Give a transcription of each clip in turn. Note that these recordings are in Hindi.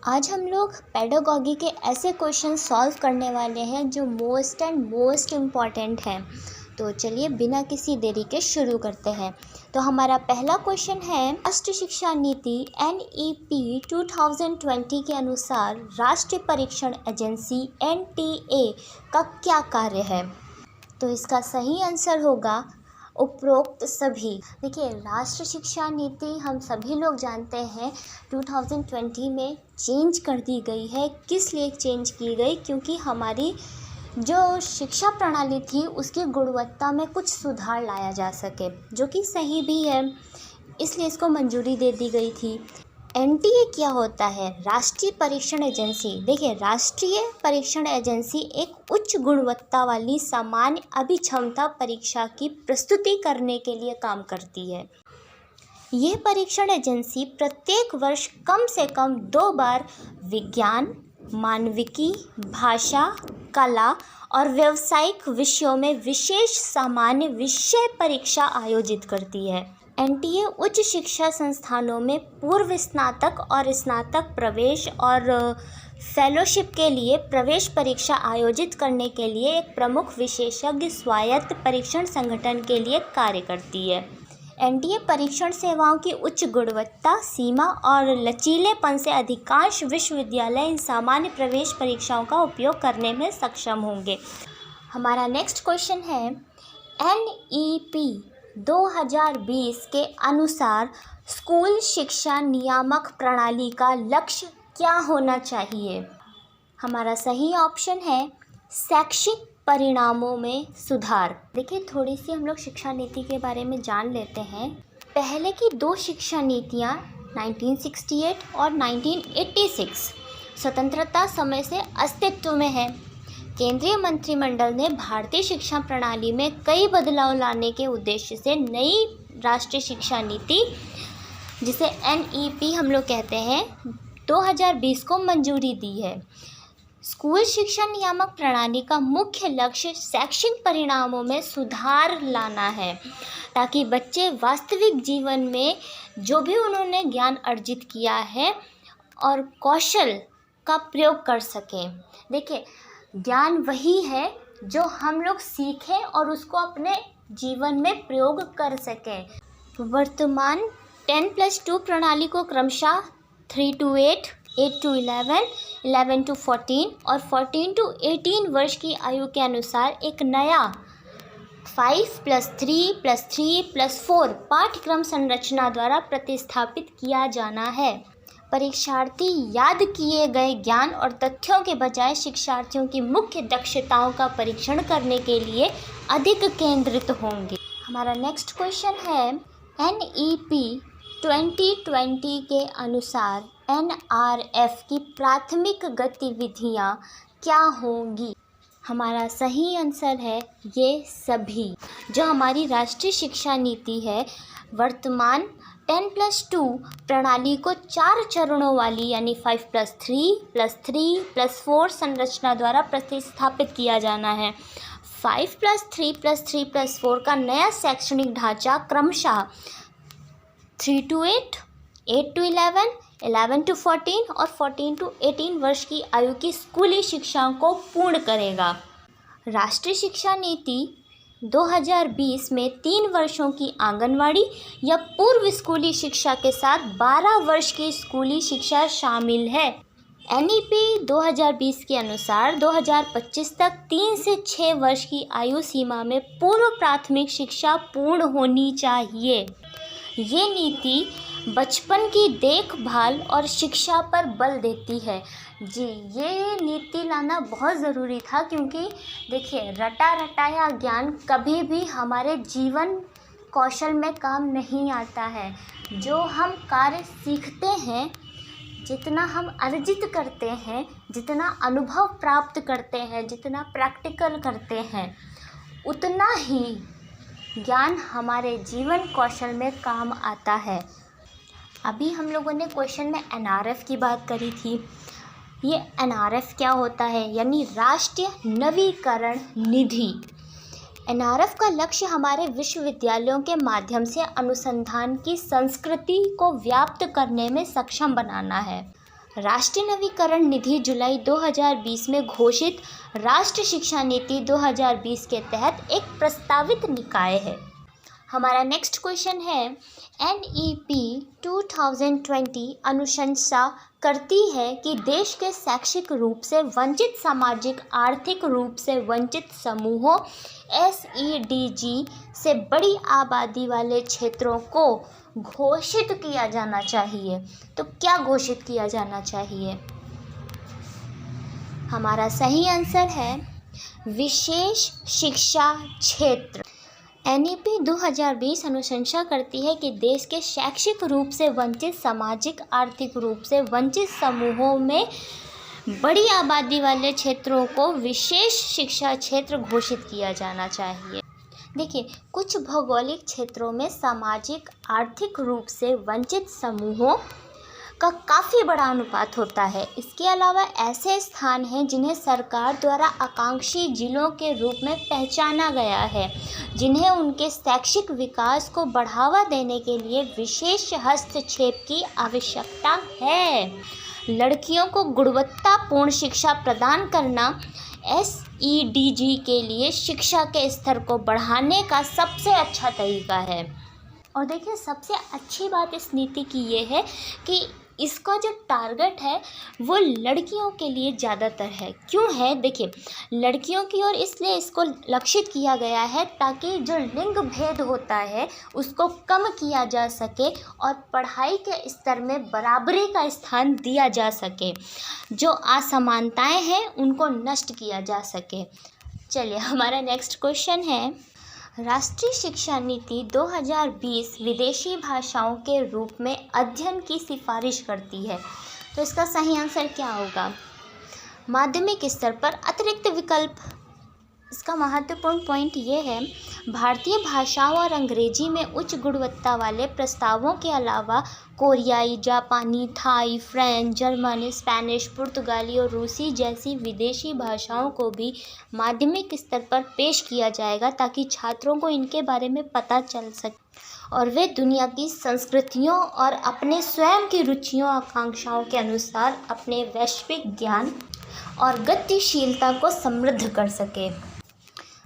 आज हम लोग पेडागॉजी के ऐसे क्वेश्चन सॉल्व करने वाले हैं जो मोस्ट इम्पॉर्टेंट हैं। तो चलिए बिना किसी देरी के शुरू करते हैं। तो हमारा पहला क्वेश्चन है, राष्ट्रीय शिक्षा नीति NEP 2020 के अनुसार राष्ट्रीय परीक्षण एजेंसी NTA का क्या कार्य है? तो इसका सही आंसर होगा उपरोक्त सभी। देखिए, राष्ट्रीय शिक्षा नीति हम सभी लोग जानते हैं 2020 में चेंज कर दी गई है। किस लिए चेंज की गई? क्योंकि हमारी जो शिक्षा प्रणाली थी उसकी गुणवत्ता में कुछ सुधार लाया जा सके, जो कि सही भी है, इसलिए इसको मंजूरी दे दी गई थी। NTA क्या होता है? राष्ट्रीय परीक्षण एजेंसी। देखिए, राष्ट्रीय परीक्षण एजेंसी एक उच्च गुणवत्ता वाली सामान्य अभिक्षमता परीक्षा की प्रस्तुति करने के लिए काम करती है। यह परीक्षण एजेंसी प्रत्येक वर्ष कम से कम 2 बार विज्ञान, मानविकी, भाषा, कला और व्यावसायिक विषयों में विशेष सामान्य विषय परीक्षा आयोजित करती है। NTA उच्च शिक्षा संस्थानों में पूर्व स्नातक और स्नातक प्रवेश और फेलोशिप के लिए प्रवेश परीक्षा आयोजित करने के लिए एक प्रमुख विशेषज्ञ स्वायत्त परीक्षण संगठन के लिए कार्य करती है। NTA परीक्षण सेवाओं की उच्च गुणवत्ता, सीमा और लचीलेपन से अधिकांश विश्वविद्यालय इन सामान्य प्रवेश परीक्षाओं का उपयोग करने में सक्षम होंगे। हमारा नेक्स्ट क्वेश्चन है, NEP 2020 के अनुसार स्कूल शिक्षा नियामक प्रणाली का लक्ष्य क्या होना चाहिए? हमारा सही ऑप्शन है शैक्षिक परिणामों में सुधार। देखिए, थोड़ी सी हम लोग शिक्षा नीति के बारे में जान लेते हैं। पहले की 2 शिक्षा नीतियाँ 1968 और 1986 स्वतंत्रता समय से अस्तित्व में है। केंद्रीय मंत्रिमंडल ने भारतीय शिक्षा प्रणाली में कई बदलाव लाने के उद्देश्य से नई राष्ट्रीय शिक्षा नीति, जिसे NEP हम लोग कहते हैं, 2020 को मंजूरी दी है। स्कूल शिक्षा नियामक प्रणाली का मुख्य लक्ष्य शैक्षिक परिणामों में सुधार लाना है, ताकि बच्चे वास्तविक जीवन में जो भी उन्होंने ज्ञान अर्जित किया है और कौशल का प्रयोग कर सकें। देखिए, ज्ञान वही है जो हम लोग सीखें और उसको अपने जीवन में प्रयोग कर सकें। वर्तमान 10+2 प्रणाली को क्रमशः 3 to 8, 8 to 11, 11 to 14 और 14 to 18 वर्ष की आयु के अनुसार एक नया 5+3+3+4 पाठ्यक्रम संरचना द्वारा प्रतिस्थापित किया जाना है। परीक्षार्थी याद किए गए ज्ञान और तथ्यों के बजाय शिक्षार्थियों की मुख्य दक्षताओं का परीक्षण करने के लिए अधिक केंद्रित होंगे। हमारा नेक्स्ट क्वेश्चन है, NEP 2020 के अनुसार NRF की प्राथमिक गतिविधियां क्या होंगी? हमारा सही आंसर है ये सभी। जो हमारी राष्ट्रीय शिक्षा नीति है, वर्तमान 10+2 प्रणाली को 4 चरणों वाली यानी 5+3+3+4 संरचना द्वारा प्रतिस्थापित किया जाना है। 5+3+3+4 का नया शैक्षणिक ढांचा क्रमशः 3 to 8, 8 to 11, 11 to 14 और 14 to 18 वर्ष की आयु की स्कूली शिक्षा को पूर्ण करेगा। राष्ट्रीय शिक्षा नीति 2020 में 3 वर्षों की आंगनवाड़ी या पूर्व स्कूली शिक्षा के साथ 12 वर्ष की स्कूली शिक्षा शामिल है। NEP 2020 के अनुसार 2025 तक 3 से 6 वर्ष की आयु सीमा में पूर्व प्राथमिक शिक्षा पूर्ण होनी चाहिए। ये नीति बचपन की देखभाल और शिक्षा पर बल देती है। जी, ये नीति लाना बहुत ज़रूरी था, क्योंकि देखिए, रटा रटाया ज्ञान कभी भी हमारे जीवन कौशल में काम नहीं आता है। जो हम कार्य सीखते हैं, जितना हम अर्जित करते हैं, जितना अनुभव प्राप्त करते हैं, जितना प्रैक्टिकल करते हैं, उतना ही ज्ञान हमारे जीवन कौशल में काम आता है। अभी हम लोगों ने क्वेश्चन में NRF की बात करी थी। ये NRF क्या होता है? यानी राष्ट्रीय नवीकरण निधि। NRF का लक्ष्य हमारे विश्वविद्यालयों के माध्यम से अनुसंधान की संस्कृति को व्याप्त करने में सक्षम बनाना है। राष्ट्रीय नवीकरण निधि जुलाई 2020 में घोषित राष्ट्रीय शिक्षा नीति 2020 के तहत एक प्रस्तावित निकाय है। हमारा नेक्स्ट क्वेश्चन है, NEP 2020 अनुशंसा करती है कि देश के शैक्षिक रूप से वंचित, सामाजिक आर्थिक रूप से वंचित समूहों SEDG से बड़ी आबादी वाले क्षेत्रों को घोषित किया जाना चाहिए। तो क्या घोषित किया जाना चाहिए? हमारा सही आंसर है विशेष शिक्षा क्षेत्र। NEP 2020 अनुशंसा करती है कि देश के शैक्षिक रूप से वंचित, सामाजिक आर्थिक रूप से वंचित समूहों में बड़ी आबादी वाले क्षेत्रों को विशेष शिक्षा क्षेत्र घोषित किया जाना चाहिए। देखिए, कुछ भौगोलिक क्षेत्रों में सामाजिक आर्थिक रूप से वंचित समूहों का काफ़ी बड़ा अनुपात होता है। इसके अलावा ऐसे स्थान हैं जिन्हें सरकार द्वारा आकांक्षी जिलों के रूप में पहचाना गया है, जिन्हें उनके शैक्षिक विकास को बढ़ावा देने के लिए विशेष हस्तक्षेप की आवश्यकता है। लड़कियों को गुणवत्तापूर्ण शिक्षा प्रदान करना SEDG के लिए शिक्षा के स्तर को बढ़ाने का सबसे अच्छा तरीका है। और देखिए, सबसे अच्छी बात इस नीति की ये है कि इसका जो टारगेट है वो लड़कियों के लिए ज़्यादातर है। क्यों है? देखिए, लड़कियों की ओर इसलिए इसको लक्षित किया गया है ताकि जो लिंग भेद होता है उसको कम किया जा सके और पढ़ाई के स्तर में बराबरी का स्थान दिया जा सके, जो असमानताएं हैं उनको नष्ट किया जा सके। चलिए, हमारा नेक्स्ट क्वेश्चन है, राष्ट्रीय शिक्षा नीति 2020 विदेशी भाषाओं के रूप में अध्ययन की सिफारिश करती है। तो इसका सही आंसर क्या होगा? माध्यमिक स्तर पर अतिरिक्त विकल्प। इसका महत्वपूर्ण पॉइंट ये है, भारतीय भाषाओं और अंग्रेजी में उच्च गुणवत्ता वाले प्रस्तावों के अलावा कोरियाई, जापानी, थाई, फ्रेंच, जर्मन, स्पेनिश, पुर्तगाली और रूसी जैसी विदेशी भाषाओं को भी माध्यमिक स्तर पर पेश किया जाएगा ताकि छात्रों को इनके बारे में पता चल सके और वे दुनिया की संस्कृतियों और अपने स्वयं की रुचियों, आकांक्षाओं के अनुसार अपने वैश्विक ज्ञान और गतिशीलता को समृद्ध कर सके।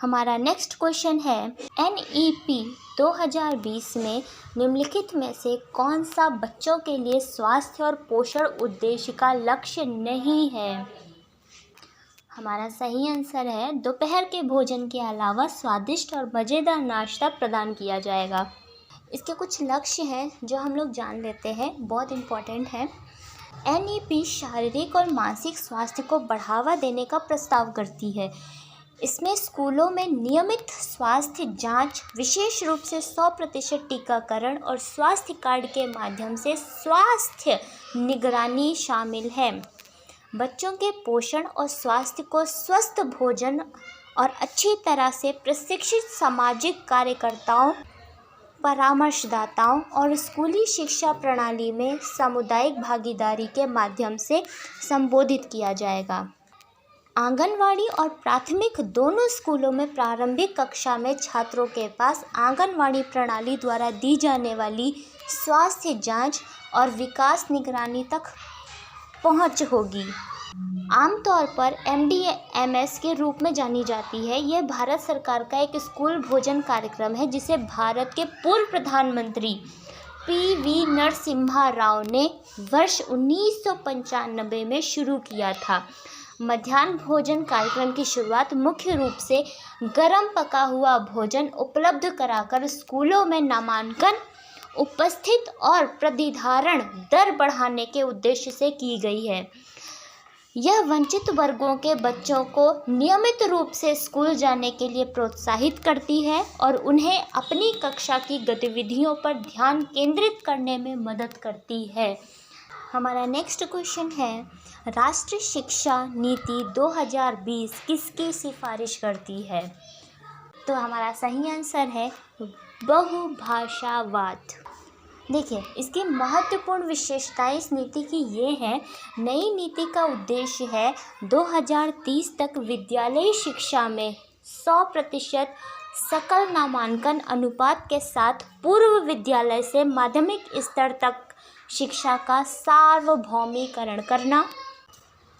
हमारा नेक्स्ट क्वेश्चन है, NEP 2020 में निम्नलिखित में से कौन सा बच्चों के लिए स्वास्थ्य और पोषण उद्देश्य का लक्ष्य नहीं है? हमारा सही आंसर है दोपहर के भोजन के अलावा स्वादिष्ट और मज़ेदार नाश्ता प्रदान किया जाएगा। इसके कुछ लक्ष्य हैं जो हम लोग जान लेते हैं, बहुत इम्पोर्टेंट है। NEP शारीरिक और मानसिक स्वास्थ्य को बढ़ावा देने का प्रस्ताव करती है। इसमें स्कूलों में नियमित स्वास्थ्य जांच, विशेष रूप से 100% टीकाकरण और स्वास्थ्य कार्ड के माध्यम से स्वास्थ्य निगरानी शामिल है। बच्चों के पोषण और स्वास्थ्य को स्वस्थ भोजन और अच्छी तरह से प्रशिक्षित सामाजिक कार्यकर्ताओं, परामर्शदाताओं और स्कूली शिक्षा प्रणाली में सामुदायिक भागीदारी के माध्यम से संबोधित किया जाएगा। आंगनवाड़ी और प्राथमिक दोनों स्कूलों में प्रारंभिक कक्षा में छात्रों के पास आंगनवाड़ी प्रणाली द्वारा दी जाने वाली स्वास्थ्य जांच और विकास निगरानी तक पहुंच होगी। आमतौर पर MDMS के रूप में जानी जाती है। यह भारत सरकार का एक स्कूल भोजन कार्यक्रम है जिसे भारत के पूर्व प्रधानमंत्री PV नरसिम्हा राव ने वर्ष 1995 में शुरू किया था। मध्याह्न भोजन कार्यक्रम की शुरुआत मुख्य रूप से गर्म पका हुआ भोजन उपलब्ध कराकर स्कूलों में नामांकन, उपस्थित और प्रतिधारण दर बढ़ाने के उद्देश्य से की गई है। यह वंचित वर्गों के बच्चों को नियमित रूप से स्कूल जाने के लिए प्रोत्साहित करती है और उन्हें अपनी कक्षा की गतिविधियों पर ध्यान केंद्रित करने में मदद करती है। हमारा नेक्स्ट क्वेश्चन है, राष्ट्रीय शिक्षा नीति 2020 किसकी सिफारिश करती है? तो हमारा सही आंसर है बहुभाषावाद। देखिए, इसकी महत्वपूर्ण विशेषताएं इस नीति की ये है, नई नीति का उद्देश्य है 2030 तक विद्यालयी शिक्षा में 100% सकल नामांकन अनुपात के साथ पूर्व विद्यालय से माध्यमिक स्तर तक शिक्षा का सार्वभौमिकरण करना।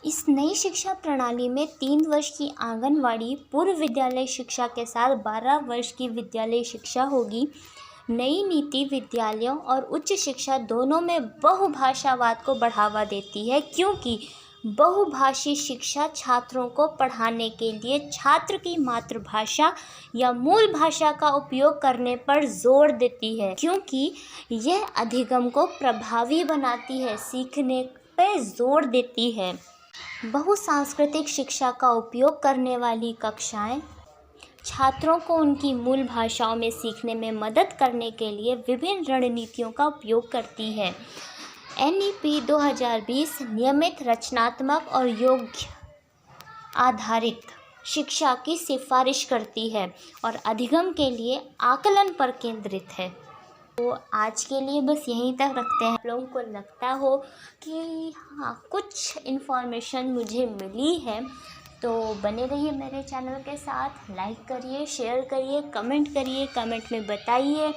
इस नई शिक्षा प्रणाली में 3 वर्ष की आंगनवाड़ी पूर्व विद्यालय शिक्षा के साथ 12 वर्ष की विद्यालय शिक्षा होगी। नई नीति विद्यालयों और उच्च शिक्षा दोनों में बहुभाषावाद को बढ़ावा देती है, क्योंकि बहुभाषी शिक्षा छात्रों को पढ़ाने के लिए छात्र की मातृभाषा या मूल भाषा का उपयोग करने पर जोर देती है, क्योंकि यह अधिगम को प्रभावी बनाती है, सीखने पर जोर देती है। बहुसांस्कृतिक शिक्षा का उपयोग करने वाली कक्षाएं छात्रों को उनकी मूल भाषाओं में सीखने में मदद करने के लिए विभिन्न रणनीतियों का उपयोग करती है। NEP 2020 नियमित, रचनात्मक और योग्य आधारित शिक्षा की सिफारिश करती है और अधिगम के लिए आकलन पर केंद्रित है। तो आज के लिए बस यहीं तक रखते हैं। आप लोगों को लगता हो कि हाँ, कुछ इन्फॉर्मेशन मुझे मिली है, तो बने रहिए मेरे चैनल के साथ। लाइक करिए, शेयर करिए, कमेंट करिए। कमेंट में बताइए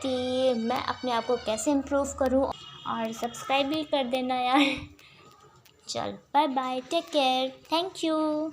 कि मैं अपने आप को कैसे इम्प्रूव करूं, और सब्सक्राइब भी कर देना यार। चल, bye bye, take care, thank you.